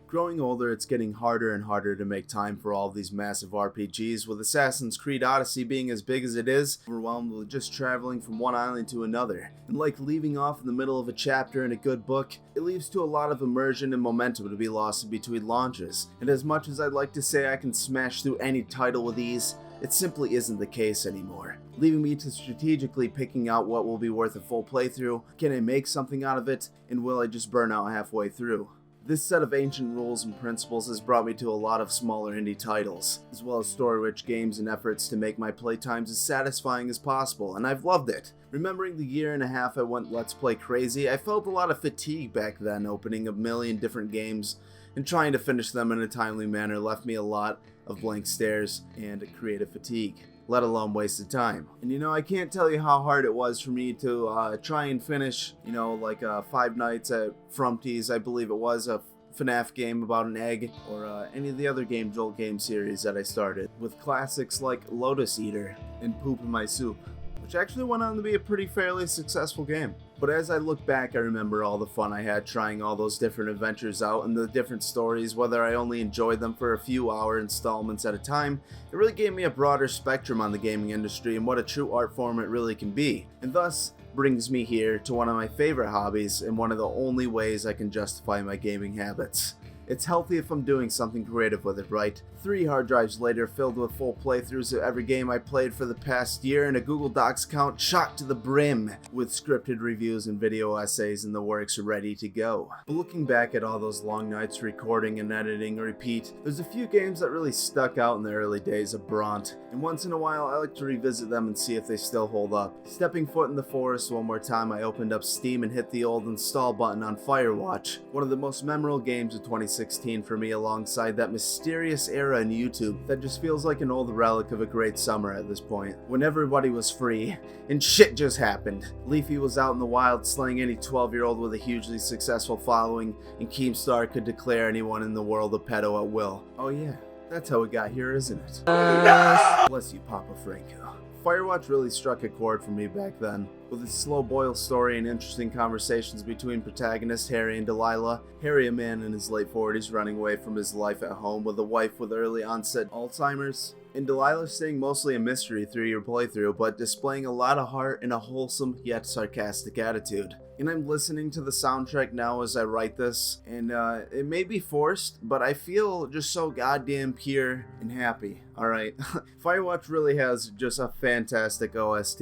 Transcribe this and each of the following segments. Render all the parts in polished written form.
Growing older, it's getting harder and harder to make time for all of these massive RPGs, with Assassin's Creed Odyssey being as big as it is, overwhelmed with just traveling from one island to another. And like leaving off in the middle of a chapter in a good book, it leaves to a lot of immersion and momentum to be lost in between launches. And as much as I'd like to say I can smash through any title with ease, it simply isn't the case anymore, leaving me to strategically picking out what will be worth a full playthrough. Can I make something out of it, and will I just burn out halfway through? This set of ancient rules and principles has brought me to a lot of smaller indie titles, as well as story-rich games and efforts to make my playtimes as satisfying as possible, and I've loved it. Remembering the year and a half I went Let's Play crazy, I felt a lot of fatigue back then, opening a million different games and trying to finish them in a timely manner left me a lot of blank stares and creative fatigue, let alone wasted time. And I can't tell you how hard it was for me to try and finish, like 5 Nights at Frumpty's, I believe it was, a FNAF game about an egg, or any of the other Jolt game series that I started, with classics like Lotus Eater and Poop in My Soup, which actually went on to be a pretty fairly successful game. But as I look back, I remember all the fun I had trying all those different adventures out and the different stories, whether I only enjoyed them for a few hour installments at a time. It really gave me a broader spectrum on the gaming industry and what a true art form it really can be. And thus brings me here to one of my favorite hobbies and one of the only ways I can justify my gaming habits. It's healthy if I'm doing something creative with it, right? 3 hard drives later, filled with full playthroughs of every game I played for the past year, and a Google Docs account chocked to the brim with scripted reviews and video essays in the works ready to go. But looking back at all those long nights recording and editing repeat, there's a few games that really stuck out in the early days of Bront, and once in a while I like to revisit them and see if they still hold up. Stepping foot in the forest one more time, I opened up Steam and hit the old install button on Firewatch, one of the most memorable games of 2016 for me, alongside that mysterious era in YouTube that just feels like an old relic of a great summer at this point, when everybody was free and shit just happened. Leafy was out in the wild slaying any 12-year-old with a hugely successful following, and Keemstar could declare anyone in the world a pedo at will. Oh yeah, that's how it got here, isn't it? Bless you, Papa Franco. Firewatch really struck a chord for me back then, with its slow boil story and interesting conversations between protagonist Harry and Delilah. Harry, a man in his late 40s running away from his life at home with a wife with early onset Alzheimer's, and Delilah staying mostly a mystery through your playthrough, but displaying a lot of heart and a wholesome yet sarcastic attitude. And I'm listening to the soundtrack now as I write this, and it may be forced, but I feel just so goddamn pure and happy. Alright, Firewatch really has just a fantastic OST.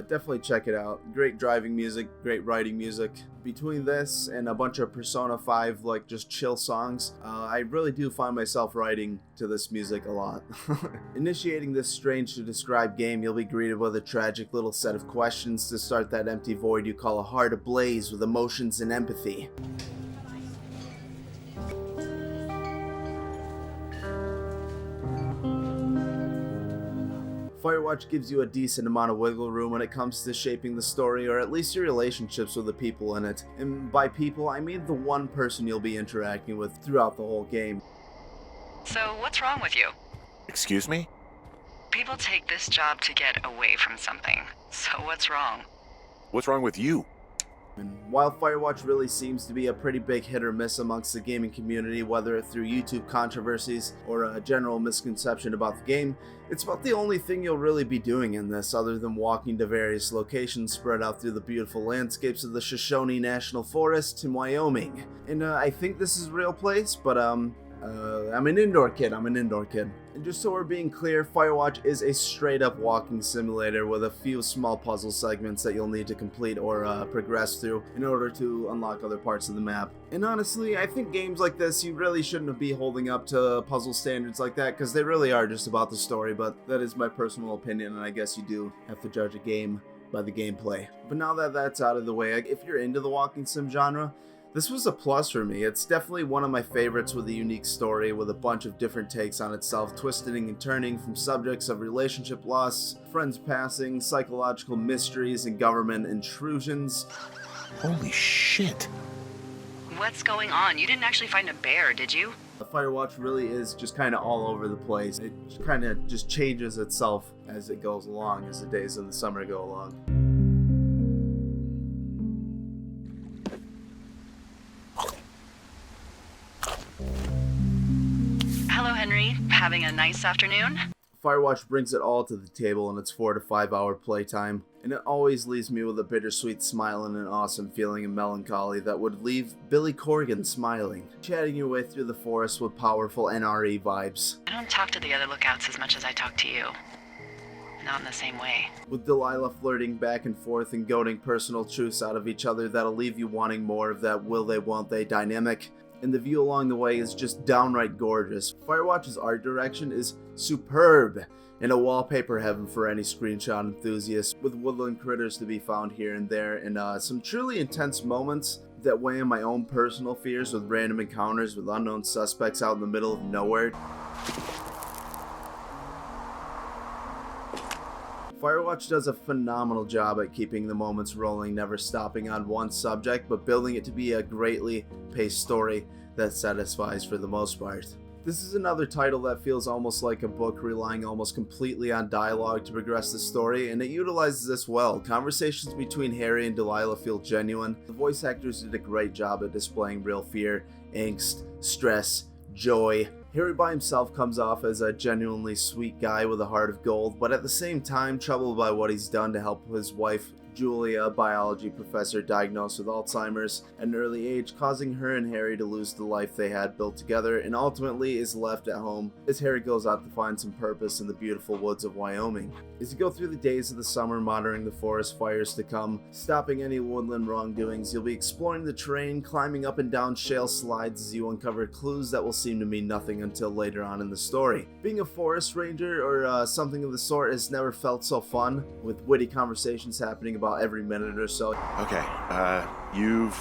Definitely check it out. Great driving music, great writing music. Between this and a bunch of Persona 5 like just chill songs, I really do find myself writing to this music a lot. Initiating this strange to describe game, you'll be greeted with a tragic little set of questions to start that empty void you call a heart ablaze with emotions and empathy. Firewatch gives you a decent amount of wiggle room when it comes to shaping the story, or at least your relationships with the people in it. And by people, I mean the one person you'll be interacting with throughout the whole game. So what's wrong with you? Excuse me? People take this job to get away from something. So what's wrong? What's wrong with you? And while Firewatch really seems to be a pretty big hit or miss amongst the gaming community, whether through YouTube controversies or a general misconception about the game, it's about the only thing you'll really be doing in this, other than walking to various locations spread out through the beautiful landscapes of the Shoshone National Forest in Wyoming. And I think this is a real place, but I'm an indoor kid. And just so we're being clear, Firewatch is a straight up walking simulator with a few small puzzle segments that you'll need to complete or progress through in order to unlock other parts of the map. And honestly, I think games like this, you really shouldn't be holding up to puzzle standards like that, because they really are just about the story, but that is my personal opinion, and I guess you do have to judge a game by the gameplay. But now that that's out of the way, if you're into the walking sim genre, this was a plus for me. It's definitely one of my favorites, with a unique story with a bunch of different takes on itself, twisting and turning from subjects of relationship loss, friends passing, psychological mysteries, and government intrusions. Holy shit. What's going on? You didn't actually find a bear, did you? Firewatch really is just kind of all over the place. It kind of just changes itself as it goes along, as the days of the summer go along. having a nice afternoon? Firewatch brings it all to the table in its 4 to 5 hour playtime, and it always leaves me with a bittersweet smile and an awesome feeling of melancholy that would leave Billy Corgan smiling, chatting your way through the forest with powerful NRE vibes. I don't talk to the other lookouts as much as I talk to you. Not in the same way. With Delilah flirting back and forth and goading personal truths out of each other that'll leave you wanting more of that will they won't they dynamic. And the view along the way is just downright gorgeous. Firewatch's art direction is superb, and a wallpaper heaven for any screenshot enthusiast, with woodland critters to be found here and there, and some truly intense moments that weigh in my own personal fears with random encounters with unknown suspects out in the middle of nowhere. Firewatch does a phenomenal job at keeping the moments rolling, never stopping on one subject, but building it to be a greatly paced story that satisfies for the most part. This is another title that feels almost like a book, relying almost completely on dialogue to progress the story, and it utilizes this well. Conversations between Harry and Delilah feel genuine. The voice actors did a great job at displaying real fear, angst, stress, joy. Harry by himself comes off as a genuinely sweet guy with a heart of gold, but at the same time troubled by what he's done to help his wife, Julia, a biology professor diagnosed with Alzheimer's at an early age, causing her and Harry to lose the life they had built together, and ultimately is left at home as Harry goes out to find some purpose in the beautiful woods of Wyoming. As you go through the days of the summer, monitoring the forest fires to come, stopping any woodland wrongdoings, you'll be exploring the terrain, climbing up and down shale slides as you uncover clues that will seem to mean nothing until later on in the story. Being a forest ranger or something of the sort has never felt so fun, with witty conversations happening about every minute or so. Okay, you've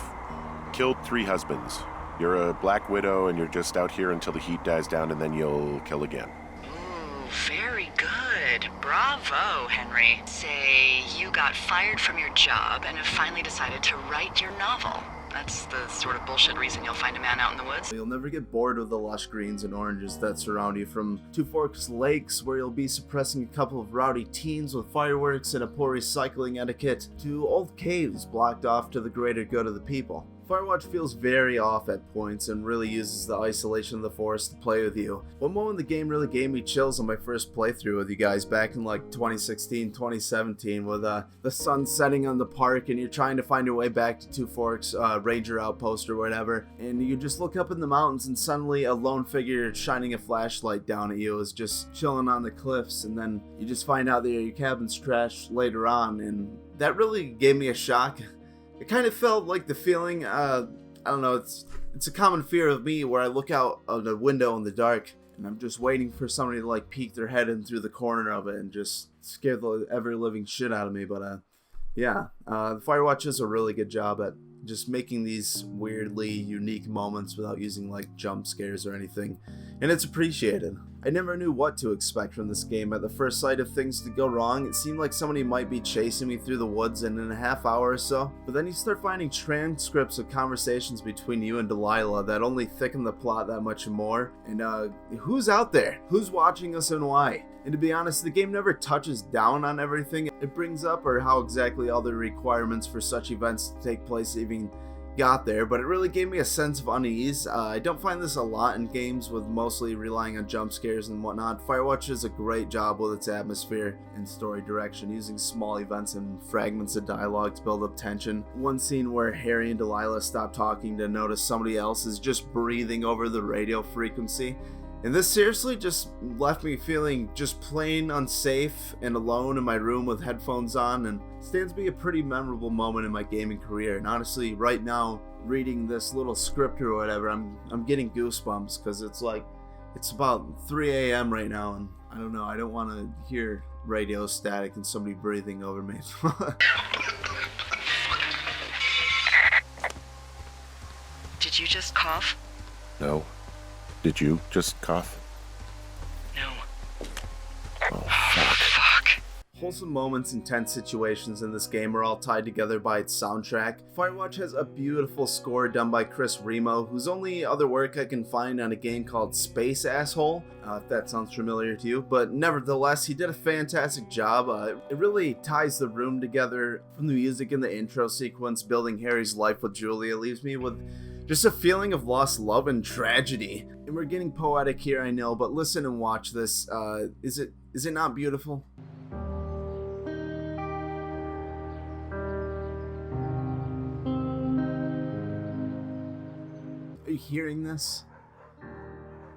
killed 3 husbands. You're a black widow and you're just out here until the heat dies down and then you'll kill again. Ooh, very good. Bravo, Henry. Say you got fired from your job and have finally decided to write your novel. That's the sort of bullshit reason you'll find a man out in the woods. You'll never get bored of the lush greens and oranges that surround you, from Two Forks Lakes, where you'll be suppressing a couple of rowdy teens with fireworks and a poor recycling etiquette, to old caves blocked off to the greater good of the people. Firewatch feels very off at points and really uses the isolation of the forest to play with you. One moment the game really gave me chills on my first playthrough with you guys back in like 2016, 2017, with the sun setting on the park and you're trying to find your way back to Two Forks Ranger Outpost or whatever, and you just look up in the mountains and suddenly a lone figure shining a flashlight down at you is just chilling on the cliffs, and then you just find out that your cabin's trashed later on, and that really gave me a shock. It kind of felt like the feeling, I don't know, it's a common fear of me where I look out of the window in the dark and I'm just waiting for somebody to like peek their head in through the corner of it and just scare the ever living shit out of me. But the Firewatch does a really good job at just making these weirdly unique moments without using like jump scares or anything, and it's appreciated. I never knew what to expect from this game. At the first sight of things to go wrong, it seemed like somebody might be chasing me through the woods in a half hour or so, but then you start finding transcripts of conversations between you and Delilah that only thicken the plot that much more, and who's out there? Who's watching us and why? And to be honest, the game never touches down on everything it brings up or how exactly all the requirements for such events to take place even got there, but it really gave me a sense of unease. I don't find this a lot in games with mostly relying on jump scares and whatnot. Firewatch does a great job with its atmosphere and story direction, using small events and fragments of dialogue to build up tension. One scene where Harry and Delilah stop talking to notice somebody else is just breathing over the radio frequency. And this seriously just left me feeling just plain unsafe and alone in my room with headphones on, and stands to be a pretty memorable moment in my gaming career. And honestly, right now, reading this little script or whatever, I'm getting goosebumps, because it's about 3 a.m. right now, and I don't know, I don't want to hear radio static and somebody breathing over me. Did you just cough? No. Did you just cough? No. Oh, fuck. Fuck. Wholesome moments and tense situations in this game are all tied together by its soundtrack. Firewatch has a beautiful score done by Chris Remo, whose only other work I can find on a game called Space Asshole, if that sounds familiar to you, but nevertheless, he did a fantastic job. It really ties the room together. From the music in the intro sequence, building Harry's life with Julia leaves me with just a feeling of lost love and tragedy. And we're getting poetic here, I know, but listen and watch this. Is it not beautiful? Are you hearing this?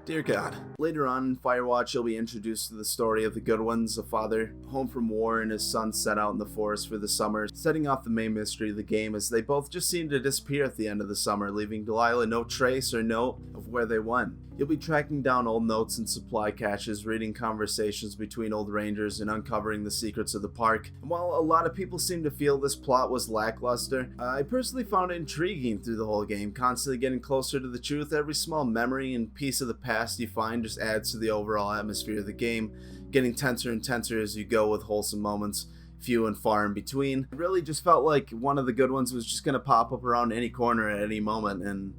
Dear God. Later on in Firewatch, you'll be introduced to the story of the good ones, a father home from war and his son set out in the forest for the summer, setting off the main mystery of the game as they both just seem to disappear at the end of the summer, leaving Delilah no trace or note of where they went. You'll be tracking down old notes and supply caches, reading conversations between old rangers, and uncovering the secrets of the park. And while a lot of people seem to feel this plot was lackluster, I personally found it intriguing through the whole game, constantly getting closer to the truth. Every small memory and piece of the past you find just adds to the overall atmosphere of the game, getting tenser and tenser as you go with wholesome moments few and far in between. It really just felt like one of the good ones was just going to pop up around any corner at any moment, and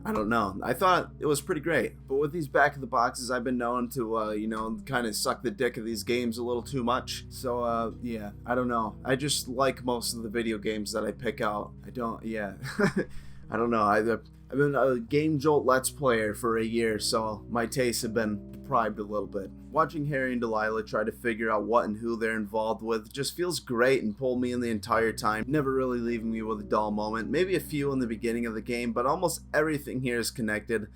I don't know. I thought it was pretty great. But with these back of the boxes, I've been known to, kind of suck the dick of these games a little too much. So, yeah, I don't know. I just like most of the video games that I pick out. I don't know. I've been a Game Jolt Let's Player for a year, so my tastes have been deprived a little bit. Watching Harry and Delilah try to figure out what and who they're involved with just feels great and pulled me in the entire time, never really leaving me with a dull moment. Maybe a few in the beginning of the game, but almost everything here is connected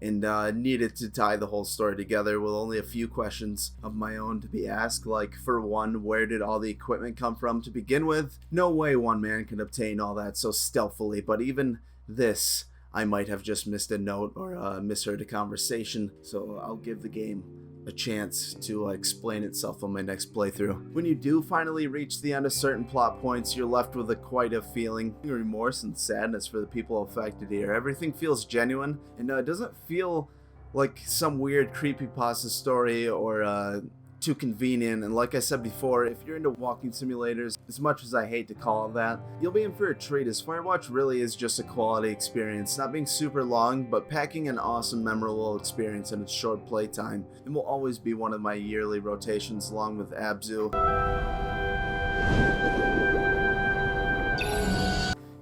and needed to tie the whole story together with only a few questions of my own to be asked, like, for one, where did all the equipment come from to begin with? No way one man can obtain all that so stealthily, but even this, I might have just missed a note or misheard a conversation, so I'll give the game a chance to explain itself on my next playthrough. When you do finally reach the end of certain plot points, you're left with quite a feeling of remorse and sadness for the people affected here. Everything feels genuine, and it doesn't feel like some weird creepypasta story or too convenient. And like I said before, if you're into walking simulators, as much as I hate to call it that, you'll be in for a treat, as Firewatch really is just a quality experience, not being super long, but packing an awesome memorable experience in its short playtime, and will always be one of my yearly rotations along with Abzu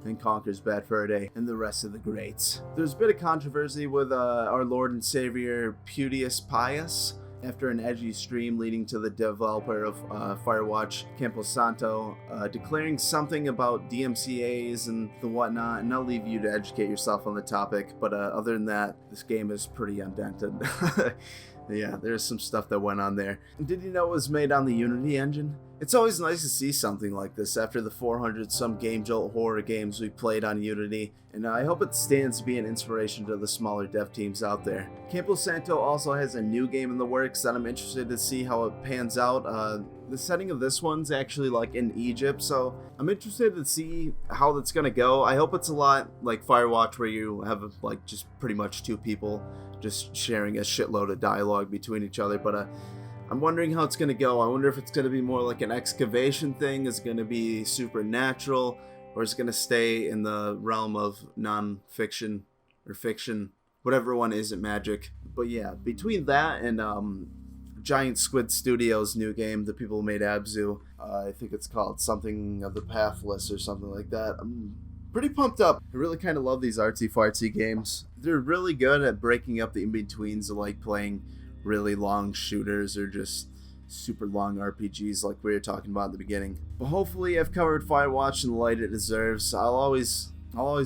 and Conker's Bad Fur Day, and the rest of the greats. There's a bit of controversy with our Lord and Savior Putius Pius after an edgy stream leading to the developer of Firewatch, Camposanto, declaring something about DMCAs and the whatnot, and I'll leave you to educate yourself on the topic, but other than that, this game is pretty undented. Yeah, there's some stuff that went on there. Did you know it was made on the Unity engine? It's always nice to see something like this after the 400 some Game Jolt horror games we played on Unity, and I hope it stands to be an inspiration to the smaller dev teams out there. Camposanto also has a new game in the works that I'm interested to see how it pans out. The setting of this one's actually like in Egypt, so I'm interested to see how that's gonna go. I hope it's a lot like Firewatch, where you have like just pretty much two people just sharing a shitload of dialogue between each other, but I'm wondering how it's gonna go. I wonder if it's gonna be more like an excavation thing, is it gonna be supernatural, or is it gonna stay in the realm of non-fiction or fiction, whatever one isn't magic. But yeah, between that and Giant Squid Studios' new game, the people who made Abzu, I think it's called something of the Pathless or something like that. I'm pretty pumped up. I really kind of love these artsy-fartsy games. They're really good at breaking up the in-betweens of like playing really long shooters or just super long RPGs like we were talking about in the beginning. But hopefully I've covered Firewatch in the light it deserves. I'll always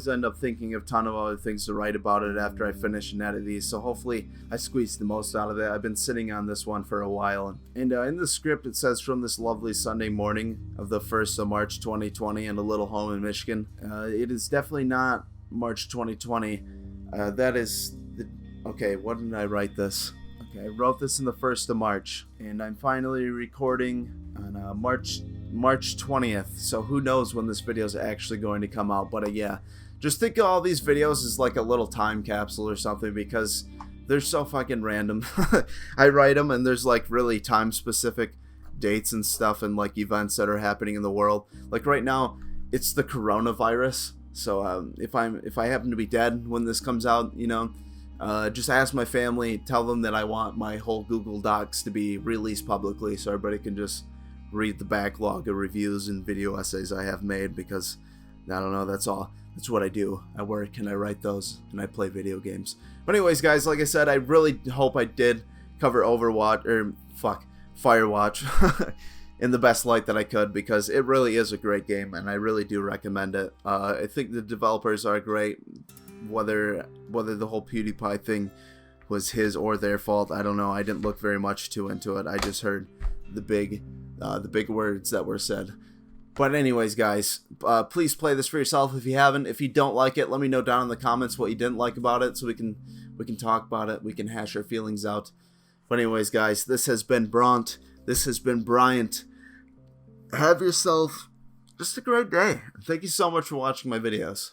end up thinking of a ton of other things to write about it after I finish and edit these, so hopefully I squeeze the most out of it. I've been sitting on this one for a while, and in the script it says, from this lovely Sunday morning of the 1st of March 2020 in a little home in Michigan. It is definitely not March 2020. That is the... Okay, what did I write this? Okay, I wrote this in the 1st of March, and I'm finally recording on March 20th, so who knows when this video is actually going to come out. But yeah, just think of all these videos as like a little time capsule or something, because they're so fucking random. I write them and there's like really time specific dates and stuff and like events that are happening in the world. Like right now, it's the coronavirus. So if I happen to be dead when this comes out, you know, just ask my family, tell them that I want my whole Google Docs to be released publicly so everybody can just read the backlog of reviews and video essays I have made, because I don't know, that's what I do. I work and I write those and I play video games. But anyways, guys, like I said, I really hope I did cover Firewatch in the best light that I could, because it really is a great game and I really do recommend it. I think the developers are great. Whether the whole PewDiePie thing was his or their fault, I don't know. I didn't look very much into it. I just heard the big words that were said. But anyways, guys, please play this for yourself if you haven't. If you don't like it, let me know down in the comments what you didn't like about it, so we can talk about it. We can hash our feelings out. But anyways, guys, this has been Bront. This has been Bryant. Have yourself just a great day. Thank you so much for watching my videos.